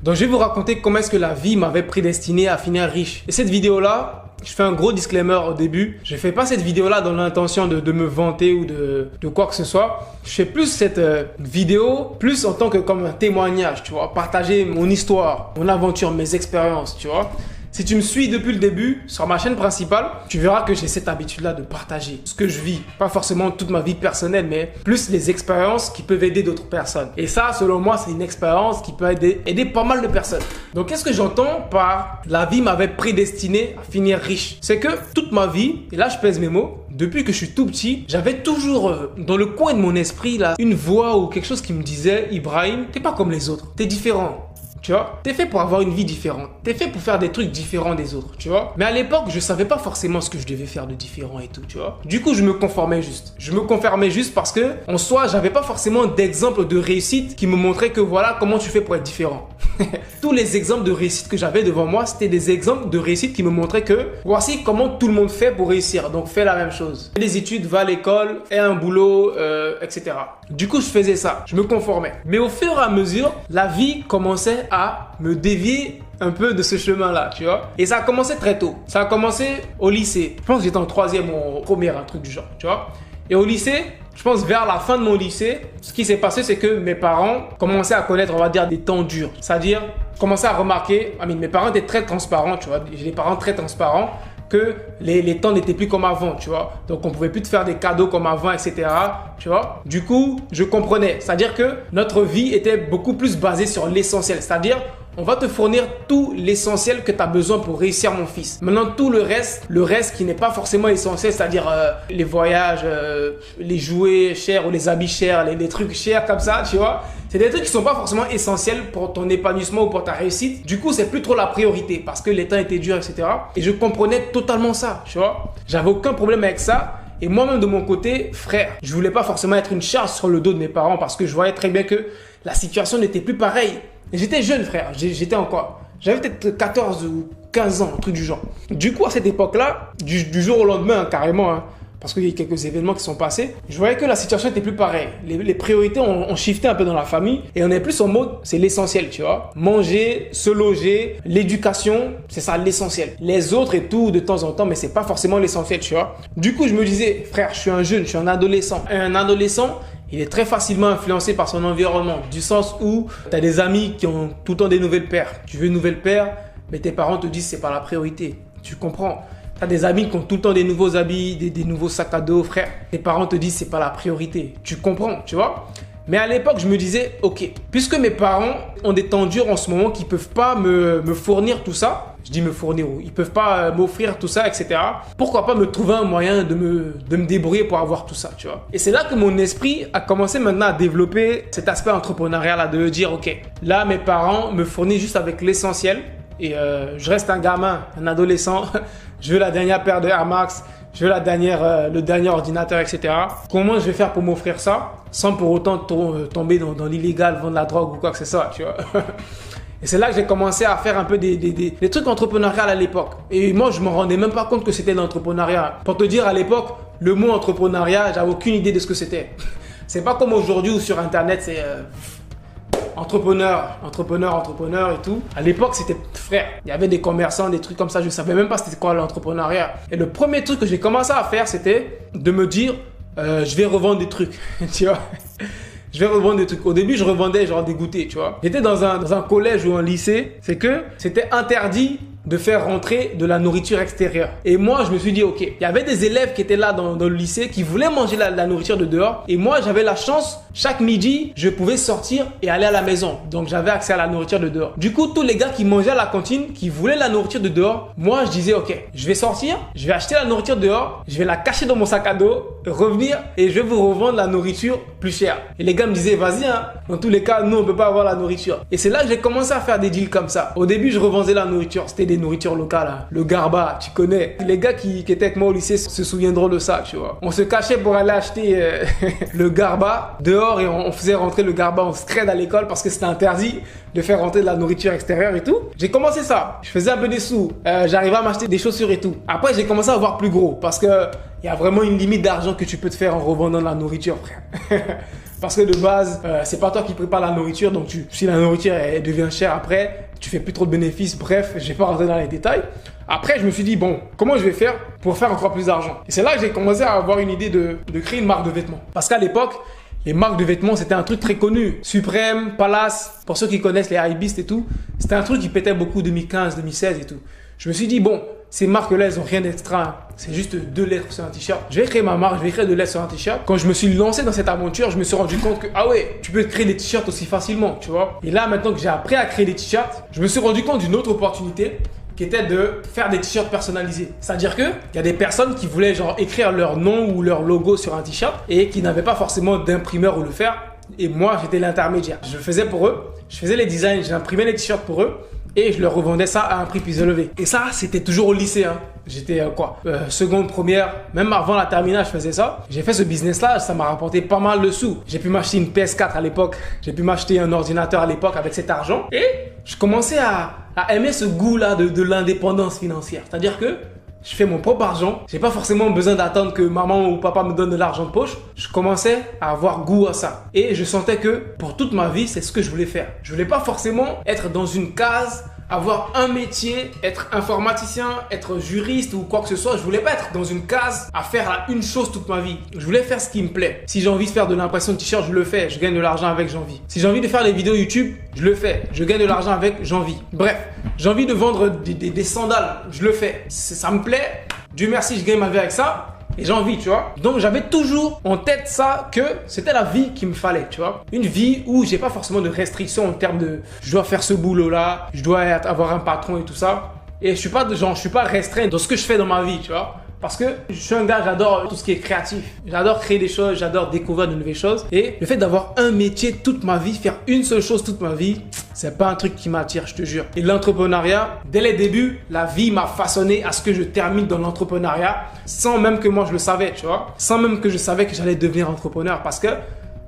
Donc je vais vous raconter comment est-ce que la vie m'avait prédestiné à finir riche. Et cette vidéo-là, je fais un gros disclaimer au début. Je fais pas cette vidéo-là dans l'intention de me vanter ou de quoi que ce soit. Je fais plus cette vidéo plus en tant que comme un témoignage, tu vois. Partager mon histoire, mon aventure, mes expériences, tu vois. Si tu me suis depuis le début sur ma chaîne principale, tu verras que j'ai cette habitude-là de partager ce que je vis. Pas forcément toute ma vie personnelle, mais plus les expériences qui peuvent aider d'autres personnes. Et ça, selon moi, c'est une expérience qui peut aider pas mal de personnes. Donc, qu'est-ce que j'entends par la vie m'avait prédestiné à finir riche? C'est que toute ma vie, et là je pèse mes mots, depuis que je suis tout petit, j'avais toujours dans le coin de mon esprit là, une voix ou quelque chose qui me disait « Ibrahim, t'es pas comme les autres, t'es différent. » Tu vois, t'es fait pour avoir une vie différente. T'es fait pour faire des trucs différents des autres, tu vois. Mais à l'époque, je savais pas forcément ce que je devais faire de différent et tout, tu vois. Du coup, je me conformais juste. Je me conformais juste parce que, en soi, j'avais pas forcément d'exemple de réussite qui me montrait que voilà comment tu fais pour être différent. Tous les exemples de réussite que j'avais devant moi, c'était des exemples de réussite qui me montraient que voici comment tout le monde fait pour réussir. Donc, fais la même chose. Fais des études, va à l'école, aie un boulot, etc. Du coup, je faisais ça. Je me conformais. Mais au fur et à mesure, la vie commençait à me dévier un peu de ce chemin-là, tu vois. Et ça a commencé très tôt. Ça a commencé au lycée. Je pense que j'étais en troisième ou en première, un truc du genre, tu vois. Et au lycée, je pense vers la fin de mon lycée, ce qui s'est passé, c'est que mes parents commençaient à connaître, on va dire, des temps durs. C'est-à-dire, commençaient à remarquer, mes parents étaient très transparents, tu vois. J'ai des parents très transparents, que les temps n'étaient plus comme avant, tu vois. Donc, on pouvait plus te faire des cadeaux comme avant, etc., tu vois. Du coup, je comprenais. C'est-à-dire que notre vie était beaucoup plus basée sur l'essentiel. C'est-à-dire, on va te fournir tout l'essentiel que tu as besoin pour réussir, mon fils. Maintenant, tout le reste qui n'est pas forcément essentiel, c'est-à-dire les voyages, les jouets chers ou les habits chers, les trucs chers comme ça, tu vois. C'est des trucs qui sont pas forcément essentiels pour ton épanouissement ou pour ta réussite. Du coup, c'est plus trop la priorité parce que les temps étaient durs, etc. Et je comprenais totalement ça, tu vois. J'avais aucun problème avec ça. Et moi-même, de mon côté, frère, je voulais pas forcément être une charge sur le dos de mes parents parce que je voyais très bien que la situation n'était plus pareille. J'étais jeune, frère. J'étais en quoi? J'avais peut-être 14 ou 15 ans, un truc du genre. Du coup, à cette époque-là, du jour au lendemain, carrément, parce qu'il y a eu quelques événements qui sont passés, je voyais que la situation n'était plus pareille. Les priorités ont shifté un peu dans la famille et on est plus en mode, c'est l'essentiel, tu vois. Manger, se loger, l'éducation, c'est ça l'essentiel. Les autres et tout, de temps en temps, mais c'est pas forcément l'essentiel, tu vois. Du coup, je me disais, frère, je suis un jeune, je suis un adolescent. Et un adolescent, il est très facilement influencé par son environnement, du sens où tu as des amis qui ont tout le temps des nouvelles paires. Tu veux une nouvelle paire, mais tes parents te disent c'est pas la priorité. Tu comprends? Tu as des amis qui ont tout le temps des nouveaux habits, des nouveaux sacs à dos, frère. Tes parents te disent c'est pas la priorité. Tu comprends, tu vois? Mais à l'époque, je me disais, ok, puisque mes parents ont des temps durs en ce moment qui peuvent pas me fournir tout ça, je dis me fournir, ils peuvent pas m'offrir tout ça, etc. Pourquoi pas me trouver un moyen de me débrouiller pour avoir tout ça, tu vois. Et c'est là que mon esprit a commencé maintenant à développer cet aspect entrepreneurial, là, de dire, ok, là, mes parents me fournissent juste avec l'essentiel et je reste un gamin, un adolescent, je veux la dernière paire de Air Max, je veux le dernier ordinateur, etc. Comment je vais faire pour m'offrir ça sans pour autant tomber dans l'illégal, vendre la drogue ou quoi que ce soit, tu vois. Et c'est là que j'ai commencé à faire un peu des trucs entrepreneuriaux à l'époque. Et moi, je me rendais même pas compte que c'était de l'entrepreneuriat. Pour te dire, à l'époque, le mot entrepreneuriat, j'avais aucune idée de ce que c'était. C'est pas comme aujourd'hui où sur Internet, c'est entrepreneur et tout. À l'époque, c'était frère. Il y avait des commerçants, des trucs comme ça. Je savais même pas c'était quoi l'entrepreneuriat. Et le premier truc que j'ai commencé à faire, c'était de me dire, je vais revendre des trucs, tu vois. Je vais revendre des trucs. Au début, je revendais genre des goûters, tu vois. J'étais dans un collège ou un lycée. C'est que c'était interdit de faire rentrer de la nourriture extérieure. Et moi, je me suis dit, ok, il y avait des élèves qui étaient là dans le lycée qui voulaient manger la nourriture de dehors. Et moi, j'avais la chance, chaque midi, je pouvais sortir et aller à la maison. Donc, j'avais accès à la nourriture de dehors. Du coup, tous les gars qui mangeaient à la cantine, qui voulaient la nourriture de dehors, moi, je disais, ok, je vais sortir, je vais acheter la nourriture dehors, je vais la cacher dans mon sac à dos, revenir et je vais vous revendre la nourriture plus chère. Et les gars me disaient, vas-y, hein. Dans tous les cas, nous, on peut pas avoir la nourriture. Et c'est là que j'ai commencé à faire des deals comme ça. Au début, je revendais la nourriture. C'était des nourritures locales, hein. Le garba, tu connais. Les gars qui étaient avec moi au lycée se souviendront de ça, tu vois. On se cachait pour aller acheter le garba dehors et on faisait rentrer le garba en scred à l'école parce que c'était interdit de faire rentrer de la nourriture extérieure et tout. J'ai commencé ça. Je faisais un peu des sous. J'arrivais à m'acheter des chaussures et tout. Après, j'ai commencé à voir plus gros parce que il y a vraiment une limite d'argent que tu peux te faire en revendant de la nourriture, frère. Parce que de base, c'est pas toi qui prépares la nourriture, donc si la nourriture elle devient chère après, tu fais plus trop de bénéfices. Bref, je vais pas rentrer dans les détails. Après, je me suis dit, bon, comment je vais faire pour faire encore plus d'argent? Et c'est là que j'ai commencé à avoir une idée de créer une marque de vêtements. Parce qu'à l'époque, les marques de vêtements, c'était un truc très connu. Supreme, Palace, pour ceux qui connaissent les Hypebeast et tout, c'était un truc qui pétait beaucoup 2015, 2016 et tout. Je me suis dit, bon, ces marques-là, elles ont rien d'extra. C'est juste 2 lettres sur un t-shirt. Je vais créer ma marque, je vais créer 2 lettres sur un t-shirt. Quand je me suis lancé dans cette aventure, je me suis rendu compte que, ah ouais, tu peux créer des t-shirts aussi facilement, tu vois. Et là, maintenant que j'ai appris à créer des t-shirts, je me suis rendu compte d'une autre opportunité qui était de faire des t-shirts personnalisés. C'est-à-dire qu'il y a des personnes qui voulaient genre écrire leur nom ou leur logo sur un t-shirt et qui n'avaient pas forcément d'imprimeur où le faire. Et moi, j'étais l'intermédiaire. Je le faisais pour eux, je faisais les designs, j'imprimais les t-shirts pour eux et je leur revendais ça à un prix plus élevé. Et ça, c'était toujours au lycée. Hein. J'étais seconde, première, même avant la terminale, je faisais ça. J'ai fait ce business-là, ça m'a rapporté pas mal de sous. J'ai pu m'acheter une PS4 à l'époque, j'ai pu m'acheter un ordinateur à l'époque avec cet argent. Et je commençais à aimer ce goût-là de l'indépendance financière. C'est-à-dire que je fais mon propre argent. J'ai pas forcément besoin d'attendre que maman ou papa me donne de l'argent de poche. Je commençais à avoir goût à ça. Et je sentais que pour toute ma vie, c'est ce que je voulais faire. Je voulais pas forcément être dans une case, avoir un métier, être informaticien, être juriste ou quoi que ce soit. Je voulais pas être dans une case à faire une chose toute ma vie. Je voulais faire ce qui me plaît. Si j'ai envie de faire de l'impression de t-shirt, je le fais. Je gagne de l'argent avec, j'ai envie. Si j'ai envie de faire des vidéos YouTube, je le fais. Je gagne de l'argent avec, j'ai envie. Bref, j'ai envie de vendre des sandales, je le fais. Ça me plaît. Dieu merci, je gagne ma vie avec ça. Et j'ai envie, tu vois. Donc, j'avais toujours en tête ça, que c'était la vie qu'il me fallait, tu vois. Une vie où j'ai pas forcément de restrictions en termes de je dois faire ce boulot-là, je dois avoir un patron et tout ça. Et je suis pas restreint dans ce que je fais dans ma vie, tu vois. Parce que je suis un gars, j'adore tout ce qui est créatif. J'adore créer des choses, j'adore découvrir de nouvelles choses. Et le fait d'avoir un métier toute ma vie, faire une seule chose toute ma vie, c'est pas un truc qui m'attire, je te jure. Et l'entrepreneuriat, dès les débuts, la vie m'a façonné à ce que je termine dans l'entrepreneuriat sans même que moi je le savais, tu vois. Sans même que je savais que j'allais devenir entrepreneur parce que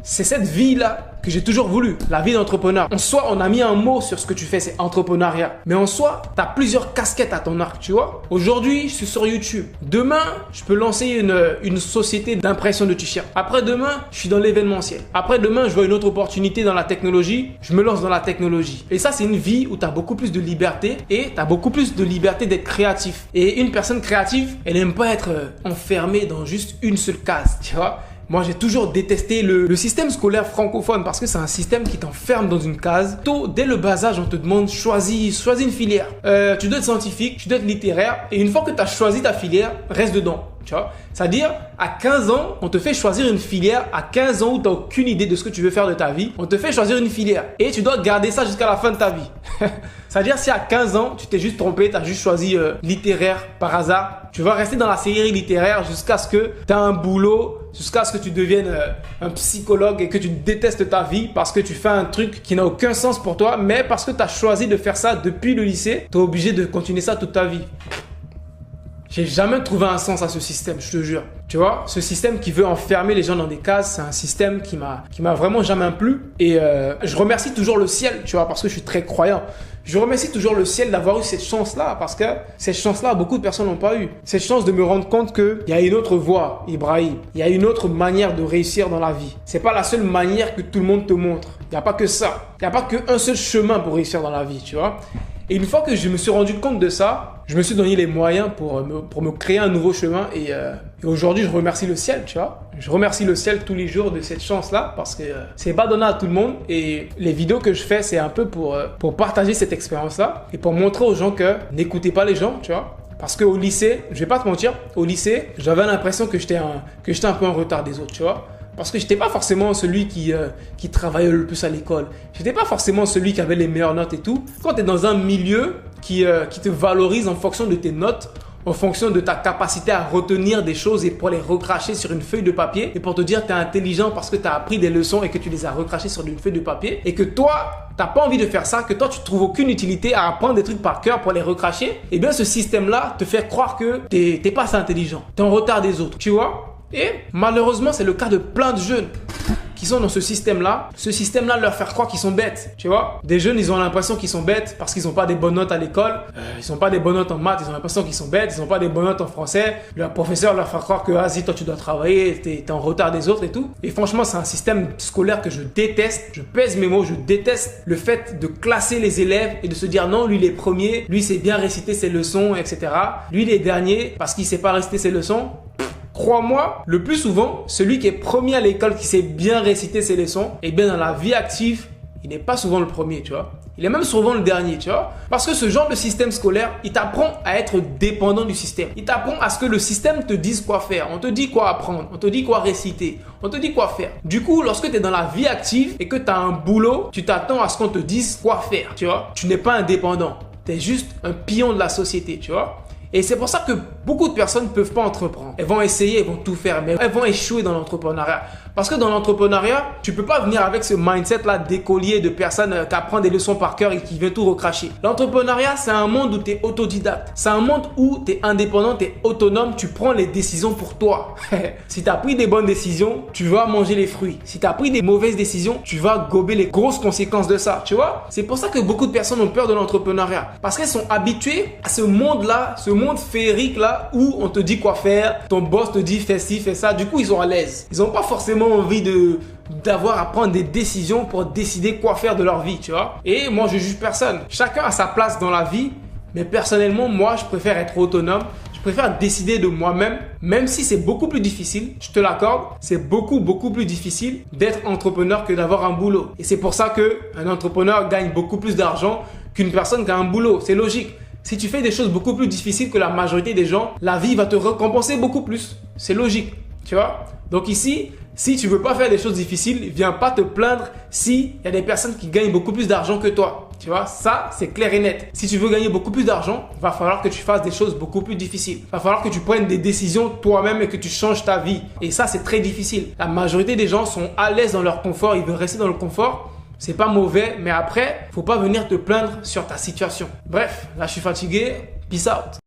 c'est cette vie-là que j'ai toujours voulu, la vie d'entrepreneur. En soi, on a mis un mot sur ce que tu fais, c'est entrepreneuriat. Mais en soi, tu as plusieurs casquettes à ton arc, tu vois. Aujourd'hui, je suis sur YouTube. Demain, je peux lancer une société d'impression de t-shirts. Après-demain, je suis dans l'événementiel. Après-demain, je vois une autre opportunité dans la technologie. Je me lance dans la technologie. Et ça, c'est une vie où tu as beaucoup plus de liberté et tu as beaucoup plus de liberté d'être créatif. Et une personne créative, elle n'aime pas être enfermée dans juste une seule case, tu vois. Moi, j'ai toujours détesté le système scolaire francophone parce que c'est un système qui t'enferme dans une case. Tôt, dès le bas âge, on te demande choisis une filière. Tu dois être scientifique, tu dois être littéraire. Et une fois que tu as choisi ta filière, reste dedans. Tu vois? C'est-à-dire, à 15 ans, on te fait choisir une filière. À 15 ans où tu n'as aucune idée de ce que tu veux faire de ta vie, on te fait choisir une filière. Et tu dois garder ça jusqu'à la fin de ta vie. C'est-à-dire, si à 15 ans, tu t'es juste trompé, tu as juste choisi littéraire par hasard, tu vas rester dans la série littéraire jusqu'à ce que tu aies un boulot, jusqu'à ce que tu deviennes un psychologue et que tu détestes ta vie parce que tu fais un truc qui n'a aucun sens pour toi, mais parce que tu as choisi de faire ça depuis le lycée, tu es obligé de continuer ça toute ta vie. J'ai jamais trouvé un sens à ce système, je te jure. Tu vois, ce système qui veut enfermer les gens dans des cases, c'est un système qui m'a vraiment jamais plu. Et je remercie toujours le ciel, tu vois, parce que je suis très croyant. Je remercie toujours le ciel d'avoir eu cette chance-là, parce que cette chance-là, beaucoup de personnes n'ont pas eu. Cette chance de me rendre compte qu'il y a une autre voie, Ibrahim. Il y a une autre manière de réussir dans la vie. C'est pas la seule manière que tout le monde te montre. Il n'y a pas que ça. Il n'y a pas qu'un seul chemin pour réussir dans la vie, tu vois. Et une fois que je me suis rendu compte de ça, je me suis donné les moyens pour me créer un nouveau chemin. Et aujourd'hui, je remercie le ciel, tu vois. Je remercie le ciel tous les jours de cette chance-là parce que c'est pas donné à tout le monde. Et les vidéos que je fais, c'est un peu pour partager cette expérience-là et pour montrer aux gens que n'écoutez pas les gens, tu vois. Parce qu'au lycée, je vais pas te mentir, au lycée, j'avais l'impression que j'étais un peu en retard des autres, tu vois. Parce que j'étais pas forcément celui qui travaillait le plus à l'école. J'étais pas forcément celui qui avait les meilleures notes et tout. Quand tu es dans un milieu qui te valorise en fonction de tes notes, en fonction de ta capacité à retenir des choses et pour les recracher sur une feuille de papier et pour te dire que tu es intelligent parce que tu as appris des leçons et que tu les as recrachées sur une feuille de papier et que toi, tu n'as pas envie de faire ça, que toi, tu trouves aucune utilité à apprendre des trucs par cœur pour les recracher, eh bien, ce système-là te fait croire que tu n'es pas assez intelligent. Tu es en retard des autres, tu vois? Et malheureusement, c'est le cas de plein de jeunes. qui sont dans ce système-là leur faire croire qu'ils sont bêtes, tu vois. Des jeunes, ils ont l'impression qu'ils sont bêtes parce qu'ils n'ont pas des bonnes notes à l'école, ils n'ont pas des bonnes notes en maths, ils ont l'impression qu'ils sont bêtes, ils n'ont pas des bonnes notes en français. Leur professeur leur fait croire que vas-y, toi tu dois travailler, t'es en retard des autres et tout. Et franchement, c'est un système scolaire que je déteste. Je pèse mes mots, je déteste le fait de classer les élèves et de se dire non, lui il est premier, lui c'est bien réciter ses leçons, etc. Lui il est dernier parce qu'il sait pas réciter ses leçons. Crois-moi, le plus souvent, celui qui est premier à l'école, qui sait bien réciter ses leçons, et bien dans la vie active, il n'est pas souvent le premier, tu vois. Il est même souvent le dernier, tu vois. Parce que ce genre de système scolaire, il t'apprend à être dépendant du système. Il t'apprend à ce que le système te dise quoi faire. On te dit quoi apprendre, on te dit quoi réciter, on te dit quoi faire. Du coup, lorsque tu es dans la vie active et que tu as un boulot, tu t'attends à ce qu'on te dise quoi faire, tu vois. Tu n'es pas indépendant. Tu es juste un pion de la société, tu vois. Et c'est pour ça que beaucoup de personnes ne peuvent pas entreprendre. Elles vont essayer, elles vont tout faire, mais elles vont échouer dans l'entrepreneuriat. Parce que dans l'entrepreneuriat, tu peux pas venir avec ce mindset-là d'écolier, de personne qui apprend des leçons par cœur et qui vient tout recracher. L'entrepreneuriat, c'est un monde où tu es autodidacte. C'est un monde où tu es indépendant, tu es autonome, tu prends les décisions pour toi. Si tu as pris des bonnes décisions, tu vas manger les fruits. Si tu as pris des mauvaises décisions, tu vas gober les grosses conséquences de ça, tu vois. C'est pour ça que beaucoup de personnes ont peur de l'entrepreneuriat. Parce qu'elles sont habituées à ce monde-là, ce monde féerique-là où on te dit quoi faire, ton boss te dit fais ci, fais ça. Du coup, ils sont à l'aise. Ils n'ont pas forcément envie d'avoir à prendre des décisions pour décider quoi faire de leur vie, tu vois. Et moi, je juge personne. Chacun a sa place dans la vie, mais personnellement, moi, je préfère être autonome. Je préfère décider de moi-même, même si c'est beaucoup plus difficile, je te l'accorde, c'est beaucoup plus difficile d'être entrepreneur que d'avoir un boulot. Et c'est pour ça qu'un entrepreneur gagne beaucoup plus d'argent qu'une personne qui a un boulot. C'est logique. Si tu fais des choses beaucoup plus difficiles que la majorité des gens, la vie va te récompenser beaucoup plus. C'est logique, tu vois. Donc ici, si tu veux pas faire des choses difficiles, viens pas te plaindre s'il y a des personnes qui gagnent beaucoup plus d'argent que toi. Tu vois, ça, c'est clair et net. Si tu veux gagner beaucoup plus d'argent, il va falloir que tu fasses des choses beaucoup plus difficiles. Il va falloir que tu prennes des décisions toi-même et que tu changes ta vie. Et ça, c'est très difficile. La majorité des gens sont à l'aise dans leur confort, ils veulent rester dans le confort. C'est pas mauvais, mais après, faut pas venir te plaindre sur ta situation. Bref, là, je suis fatigué. Peace out.